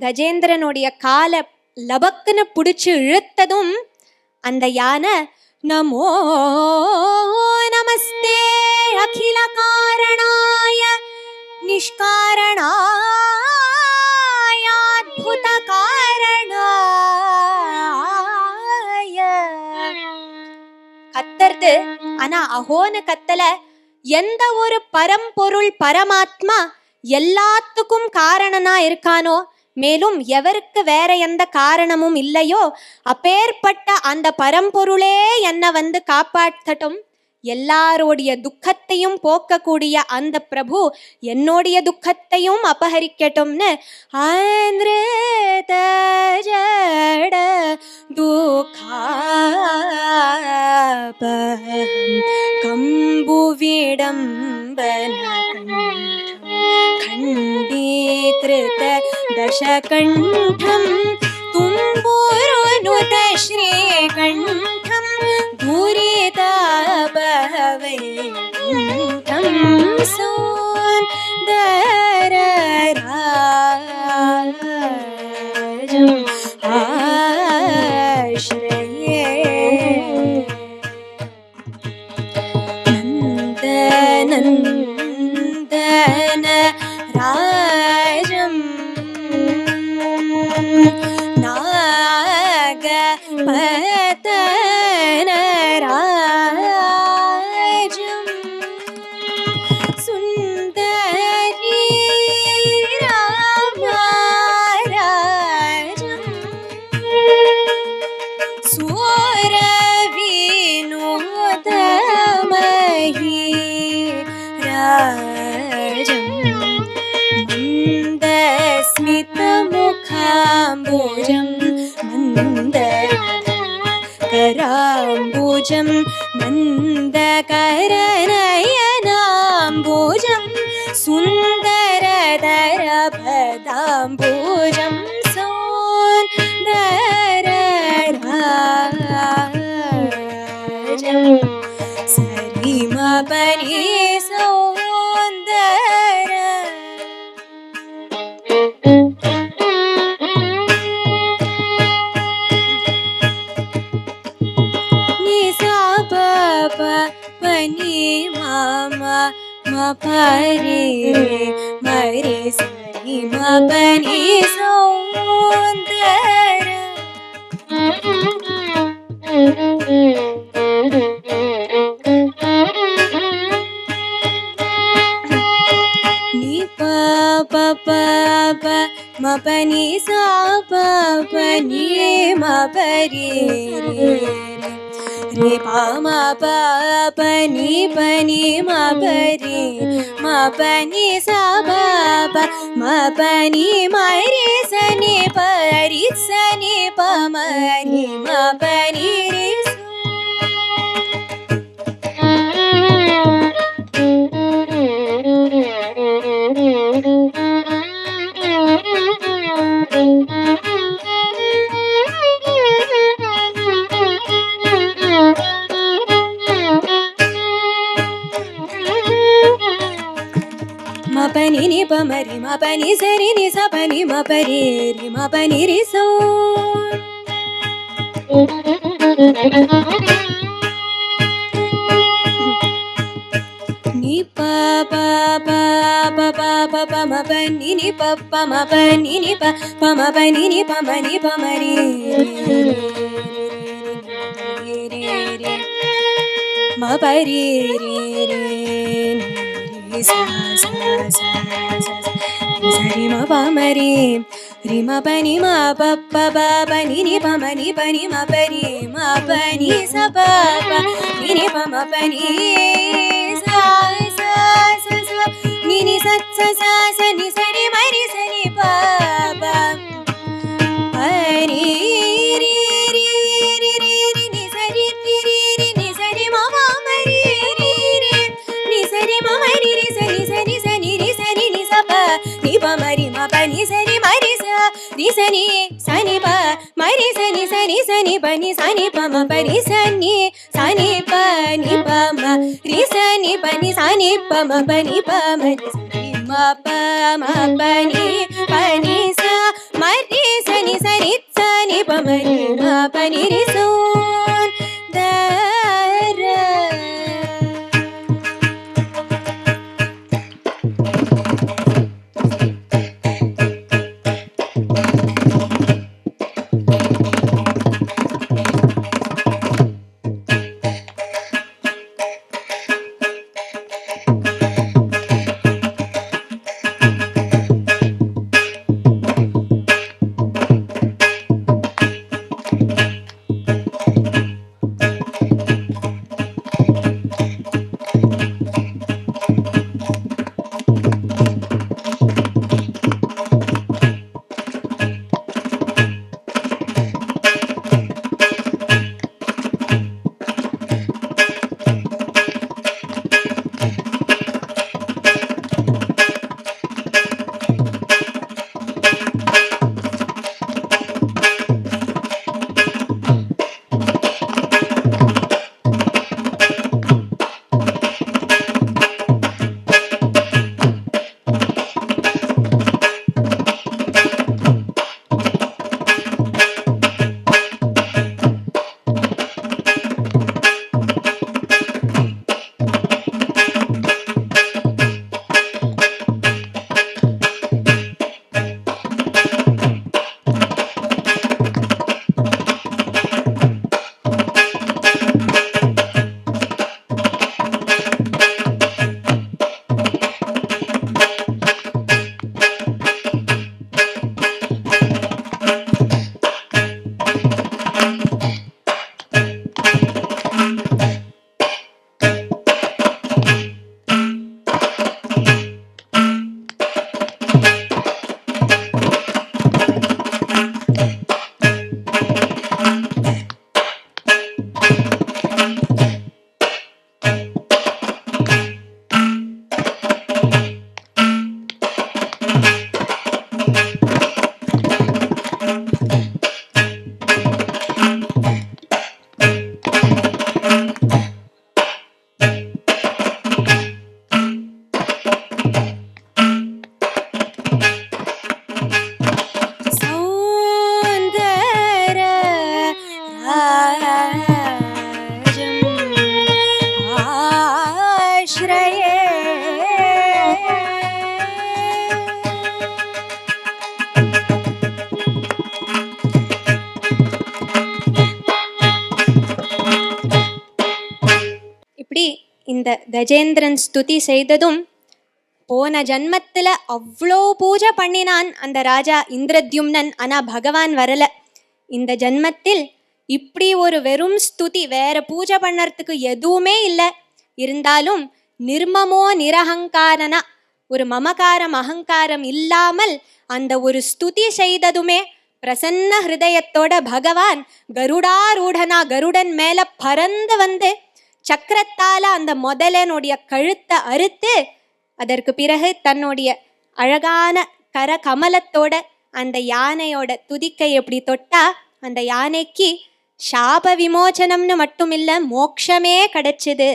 கஜேந்திரனுடைய காலை லபக்குன்னு பிடிச்சு இழுத்ததும் அந்த யானை நமோ நமஸ்தே அகில காரணாய நிஷ்காரணாய அத்புத காரணாய கத்தர்து. ஆனா அஹோன்னு கத்தல. எந்த ஒரு பரம்பொருள் பரமாத்மா எல்லாத்துக்கும் காரணனா இருக்கானோ, மேலும் எவருக்கு வேற எந்த காரணமும் இல்லையோ, அப்பேற்பட்ட அந்த பரம்பொருளே என்ன காப்பாற்றட்டும், எல்லாரோடைய துக்கத்தையும் போக்கக்கூடிய அந்த பிரபு என்னோடைய துக்கத்தையும் அபகரிக்கட்டும்னு ஆந்திரத ஜட துக்காபஹம் கம்புவிடம்பன खण्डीकृत दशकण्ठं तुम्बुरुनुत श्रीकण्ठं धुरितापहवैकुण्ठं सुन्दरराजम् आश्रये नन्दनन्दन राजं नागपतन राजं सुन्दरी रामराजं सूरविनोदमही राजं मन्दस्मितमुखाम्बुजं मन्दकराम्बुजं मन्दकरनयनाम्बुजं सुन्दरधरपदाम्बुजं सुन्दरराजं सरिमपनि सौन्दर पनी मामा मपरे मरे सरी मपनी सौन्दर नी प मपनी सा पनी मपरे रे पामा पनी पनी मपरे मपनी सा मपनी मरे सनि परि सनि पमरि मपनी रे मपनी नि पमरि मपनी सरि नि सपनि मपरे रि मपनि रि सौ नि प प प प प प प मपनि नि प प मपनि नि प प मपनि नि प मनि प मरि मपरि रे रे सा सा सा सा सरि म प मरि रि म प नि म प प प प नि नि प म नि प नि म प रि म प नि स प प नि नि प म प नि सा सा सा सा नि नि स स सा सा नि स रि म रि स नि प प प रि रि रि रि रि रि नि स रि रि रि रि नि स रि म प म रि रि रि नि स रि म म रि रि स नि स नि स नि रि स नि नि स प नि प म रि म प नि स रि म रि स रि स नि स नि प म रि स नि स नि स नि प नि स नि प म प रि स नि प नि प म रि स नि प नि स नि प म प नि प म रि स नि म प म प नि स म பமரி மா பனி ரி சோன் தர. இப்படி இந்த கஜேந்திரன் ஸ்துதி செய்ததும் போன ஜன்மத்தில் அவ்வளோ பூஜை பண்ணினான் அந்த ராஜா இந்திரத்யும்னன். ஆனால் பகவான் வரல. இந்த ஜன்மத்தில் இப்படி ஒரு வெறும் ஸ்துதி, வேற பூஜை பண்ணறதுக்கு எதுவுமே இல்லை. இருந்தாலும் நிர்மமோ நிரஹங்காரனா, ஒரு மமகாரம் அகங்காரம் இல்லாமல் அந்த ஒரு ஸ்துதி செய்ததுமே பிரசன்ன ஹிருதயத்தோட பகவான் கருடாரூடனா கருடன் மேல பறந்து வந்து சக்கரத்தால அந்த முதலனுடைய கழுத்தை அறுத்து, அதற்கு பிறகு தன்னுடைய அழகான கர கமலத்தோட அந்த யானையோட துதிக்கை எப்படி தொட்டா அந்த யானைக்கு சாப விமோச்சனம்னு மட்டும் இல்லை, மோட்சமே கிடைச்சிது.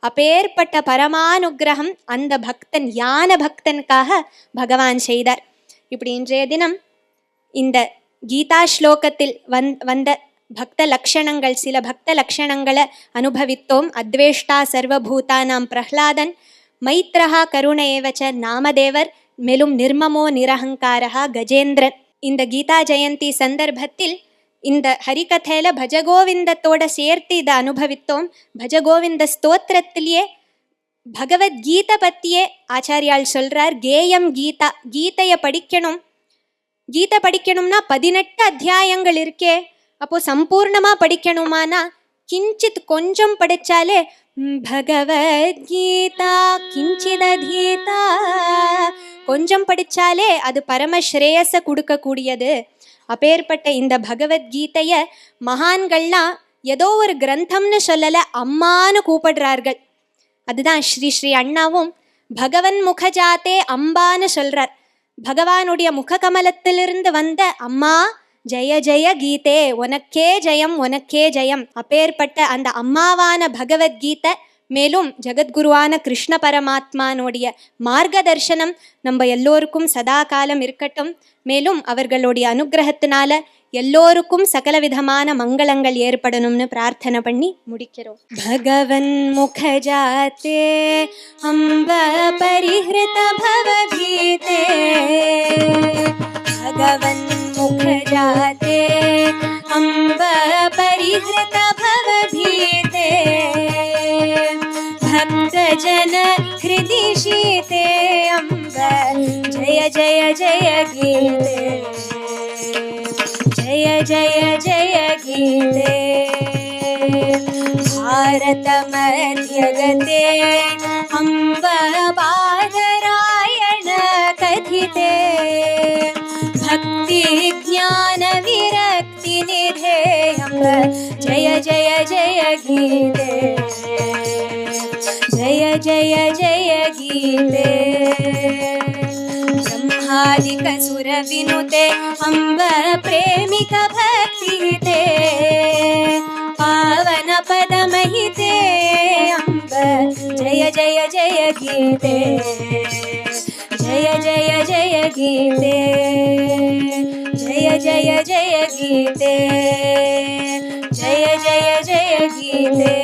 அப்பேற்பட்ட பரமானுகிரகம் அந்த பக்தன், யான பக்தனுக்காக பகவான் செய்தார். இப்படி இன்றைய தினம் இந்த கீதா ஸ்லோகத்தில் வந்த பக்த லக்ஷணங்கள், சில பக்த லக்ஷணங்களை அனுபவித்தோம். அத்வேஷ்டா சர்வபூதானாம் பிரஹ்லாதன், மைத்ரஹா கருண ஏவச்ச நாமதேவர், மேலும் நிர்மமோ நிரஹங்காரஹா கஜேந்திரன். இந்த கீதா ஜெயந்தி சந்தர்ப்பத்தில் இந்த ஹரிகதையில பஜகோவிந்தத்தோட சேர்த்து இதை அனுபவித்தோம். பஜகோவிந்த ஸ்தோத்திரத்திலேயே பகவத்கீதை பற்றியே ஆச்சாரியால் சொல்றார். கேயம் கீதா, கீதையை படிக்கணும். கீதை படிக்கணும்னா 18 அத்தியாயங்கள் இருக்கே, அப்போ சம்பூர்ணமா படிக்கணுமானா கிஞ்சித் கொஞ்சம் படிச்சாலே பகவத்கீதா கிஞ்சிதீதா, கொஞ்சம் படிச்சாலே அது பரமஸ்ரேயஸ கொடுக்கக்கூடியது. அப்பேற்பட்ட இந்த பகவத்கீதைய மகான்கள்லாம் ஏதோ ஒரு கிரந்தம்னு சொல்லலை, அம்மானு கூப்பிடுறார்கள். அதுதான் ஸ்ரீ ஸ்ரீ அண்ணாவும் பகவன் முகஜாத்தே அம்பான்னு சொல்றார். பகவானுடைய முககமலத்திலிருந்து வந்த அம்மா ஜெய ஜெய கீதே, உனக்கே ஜெயம் உனக்கே ஜெயம். அப்பேற்பட்ட அந்த அம்மாவான பகவத்கீதை மேலும் ஜெகத்குருவான கிருஷ்ண பரமாத்மானுடைய மார்க்கதர்சனம் நம்ம எல்லோருக்கும் சதா காலம் இருக்கட்டும். மேலும் அவர்களுடைய அனுகிரகத்தினால எல்லோருக்கும் சகல விதமான மங்களங்கள் ஏற்படணும்னு பிரார்த்தனை பண்ணி முடிக்கிறோம். பகவன் முகஜாத்தே அம்ப பரிஹ்ருத பவபீதே பகவன் முகஜாத்தே அம்ப பரிஹ்ருத பவபீதே भक्तजन हृदि शीते अम्ब जय जय जय गीते जय जय जय गीते भारत मध्यगते अम्ब बादरायण कथिते भक्ति ज्ञान विरक्ति निधे अम्ब जय जय जय गीते जय जय जय गीते ब्रह्मादिक सुर विनुते अम्ब प्रेमिक भक्तिते पावन पद महिते अम्ब जय जय जय गीते जय जय जय गीते जय जय जय गीते जय जय जय गीते